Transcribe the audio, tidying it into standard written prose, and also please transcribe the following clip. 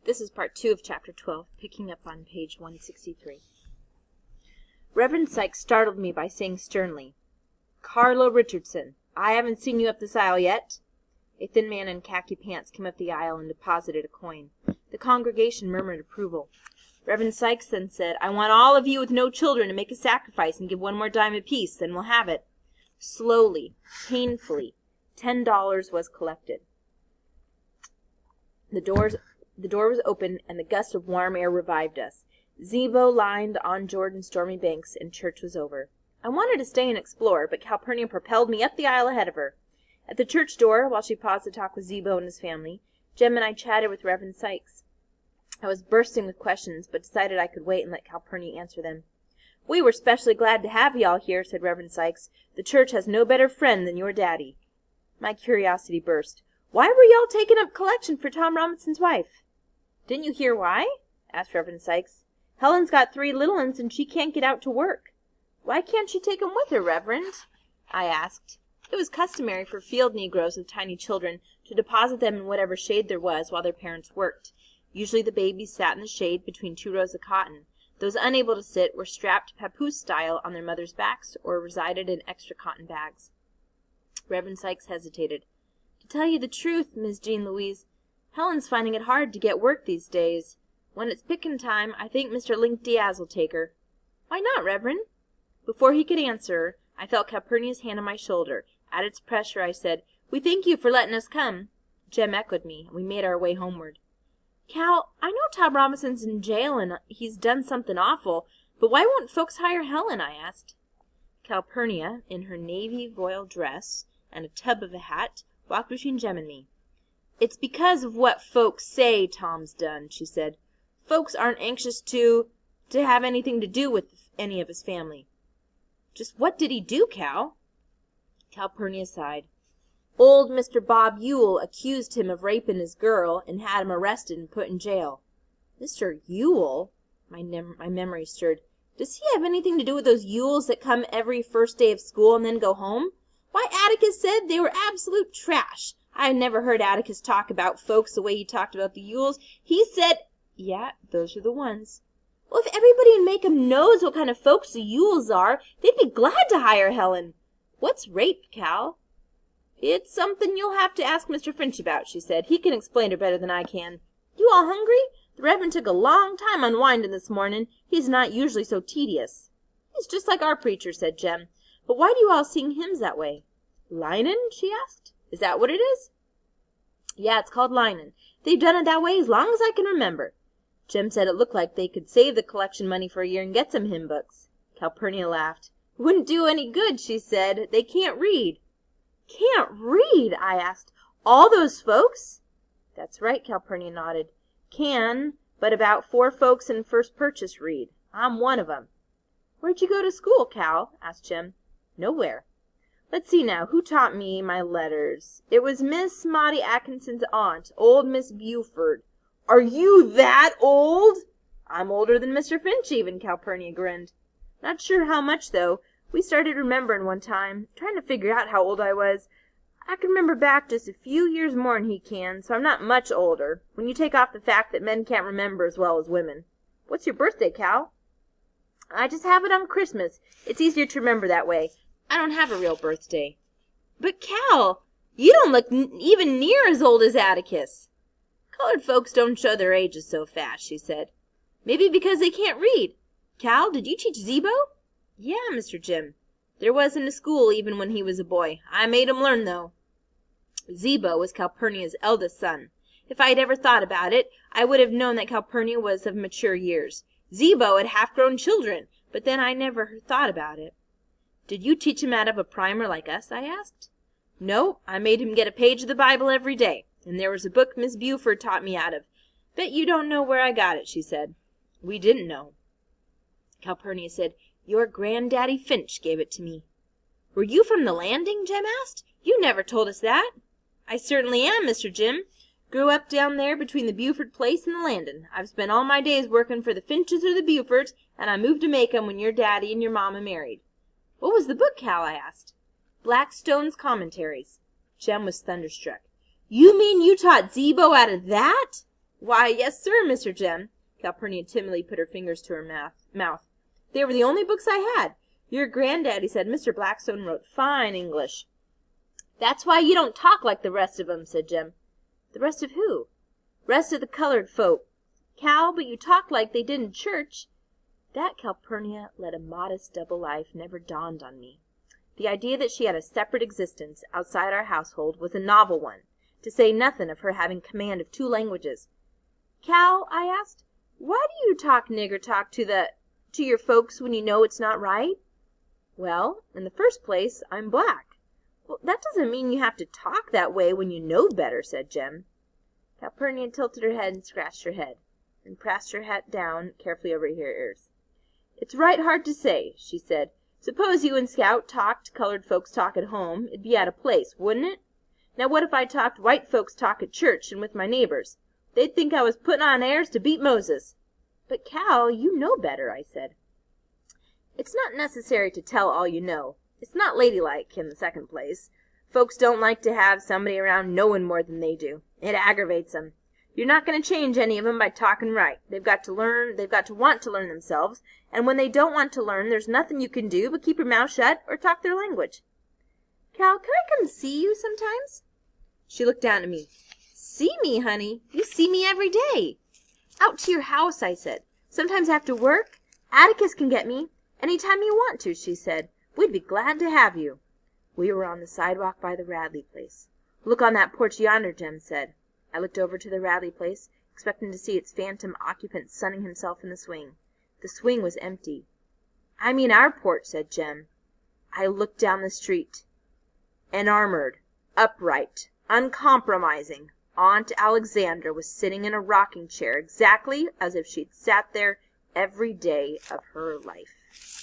This is part 2 of chapter 12, picking up on page 163. Reverend Sykes startled me by saying sternly, "Carlo Richardson, I haven't seen you up this aisle yet." A thin man in khaki pants came up the aisle and deposited a coin. The congregation murmured approval. Reverend Sykes then said, "I want all of you with no children to make a sacrifice and give one more dime apiece, then we'll have it." Slowly, painfully, $10 was collected. The door was open, and the gust of warm air revived us. Zeebo lined on Jordan's stormy banks, and church was over. I wanted to stay and explore, but Calpurnia propelled me up the aisle ahead of her. At the church door, while she paused to talk with Zeebo and his family, Jem and I chatted with Reverend Sykes. I was bursting with questions, but decided I could wait and let Calpurnia answer them. "We were specially glad to have you all here," said Reverend Sykes. "The church has no better friend than your daddy." My curiosity burst. "Why were y'all taking up collection for Tom Robinson's wife?" "Didn't you hear why?" asked Reverend Sykes. "Helen's got 3 little uns, and she can't get out to work." "Why can't she take 'em with her, Reverend?" I asked. It was customary for field Negroes with tiny children to deposit them in whatever shade there was while their parents worked. Usually the babies sat in the shade between 2 rows of cotton. Those unable to sit were strapped papoose style on their mothers' backs or resided in extra cotton bags. Reverend Sykes hesitated. "To tell you the truth, Miss Jean Louise, Helen's finding it hard to get work these days. When it's pickin' time, I think Mr. Link Diaz will take her." "Why not, Reverend?" Before he could answer, I felt Calpurnia's hand on my shoulder. At its pressure, I said, "We thank you for letting us come." Jem echoed me, and we made our way homeward. "Cal, I know Tom Robinson's in jail and he's done something awful, but why won't folks hire Helen?" I asked. Calpurnia, in her navy voile dress and a tub of a hat, walked between Jem and me. "It's because of what folks say Tom's done," she said. "Folks aren't anxious to have anything to do with any of his family." "Just what did he do, Cal?" Calpurnia sighed. "Old Mr. Bob Ewell accused him of raping his girl and had him arrested and put in jail." "Mr. Ewell?" My memory stirred. "Does he have anything to do with those Ewells that come every first day of school and then go home? Why, Atticus said they were absolute trash. I never heard Atticus talk about folks the way he talked about the Ewells. He said—" "Yeah, those are the ones." "Well, if everybody in Macomb knows what kind of folks the Ewells are, they'd be glad to hire Helen." "What's rape, Cal?" "It's something you'll have to ask Mr. Finch about," she said. "He can explain it better than I can. You all hungry? The Reverend took a long time unwinding this morning. He's not usually so tedious." "He's just like our preacher," said Jem. "But why do you all sing hymns that way?" "Linin'?" she asked. "Is that what it is?" "Yeah, it's called linin'. They've done it that way as long as I can remember." Jem said it looked like they could save the collection money for a year and get some hymn books. Calpurnia laughed. "Wouldn't do any good," she said. "They can't read." "Can't read?" I asked. "All those folks?" "That's right," Calpurnia nodded. "Can, but about 4 folks in First Purchase read. I'm one of 'em." "Where'd you go to school, Cal?" asked Jem. "Nowhere. Let's see now, who taught me my letters? It was Miss Maudie Atkinson's aunt, old Miss Buford." "Are you that old?" "I'm older than Mr. Finch even," Calpurnia grinned. "Not sure how much, though. We started remembering one time, trying to figure out how old I was. I can remember back just a few years more'n he can, so I'm not much older, when you take off the fact that men can't remember as well as women. What's your birthday, Cal?" "I just have it on Christmas. It's easier to remember that way. I don't have a real birthday." "But, Cal, you don't look even near as old as Atticus." "Colored folks don't show their ages so fast," she said. "Maybe because they can't read. Cal, did you teach Zeebo?" "Yeah, Mr. Jim. There wasn't a school even when he was a boy. I made him learn, though." Zeebo was Calpurnia's eldest son. If I had ever thought about it, I would have known that Calpurnia was of mature years. Zeebo had half-grown children, but then I never thought about it. "Did you teach him out of a primer like us?" I asked. "No, I made him get a page of the Bible every day, and there was a book Miss Buford taught me out of. Bet you don't know where I got it," she said. We didn't know. Calpurnia said, "Your granddaddy Finch gave it to me." "Were you from the Landing?" Jem asked. "You never told us that." "I certainly am, Mr. Jim. Grew up down there between the Buford place and the Landing. I've spent all my days working for the Finches or the Bufords, and I moved to Macomb when your daddy and your mama married." "What was the book, Cal?" I asked. "Blackstone's Commentaries." Jem was thunderstruck. "You mean you taught Zeebo out of that?" Why, yes, sir, Mr. Jem. Calpurnia timidly put her fingers to her mouth. They were the only books I had. Your granddaddy said Mr. Blackstone wrote fine English. That's why you don't talk like the rest of 'em, said Jem. The rest of who? Rest of the colored folk. Cal, but you talk like they did in church. That Calpurnia led a modest double life never dawned on me. The idea that she had a separate existence outside our household was a novel one, to say nothing of her having command of 2 languages. Cal, I asked, why do you talk nigger talk to your folks when you know it's not right? Well, in the first place, I'm black. Well, that doesn't mean you have to talk that way when you know better, said Jem. Calpurnia tilted her head and scratched her head, and pressed her hat down carefully over her ears. It's right hard to say, she said. Suppose you and Scout talked colored folks talk at home. It'd be out of place, wouldn't it? Now what if I talked white folks talk at church and with my neighbors? They'd think I was putting on airs to beat Moses. But, Cal, you know better, I said. It's not necessary to tell all you know. It's not ladylike, in the second place. Folks don't like to have somebody around knowing more than they do. It aggravates 'em. You're not going to change any of 'em by talking right. They've got to want to learn themselves, and when they don't want to learn, there's nothing you can do but keep your mouth shut or talk their language. Cal, can I come see you sometimes? She looked down at me. See me, honey? You see me every day. Out to your house, I said. Sometimes after work. Atticus can get me. Any time you want to, she said. We'd be glad to have you. We were on the sidewalk by the Radley place. Look on that porch yonder, Jem said. I looked over to the Radley place, expecting to see its phantom occupant sunning himself in the swing. The swing was empty. I mean our porch, said Jem. I looked down the street. An armored, upright, uncompromising Aunt Alexandra was sitting in a rocking chair exactly as if she'd sat there every day of her life.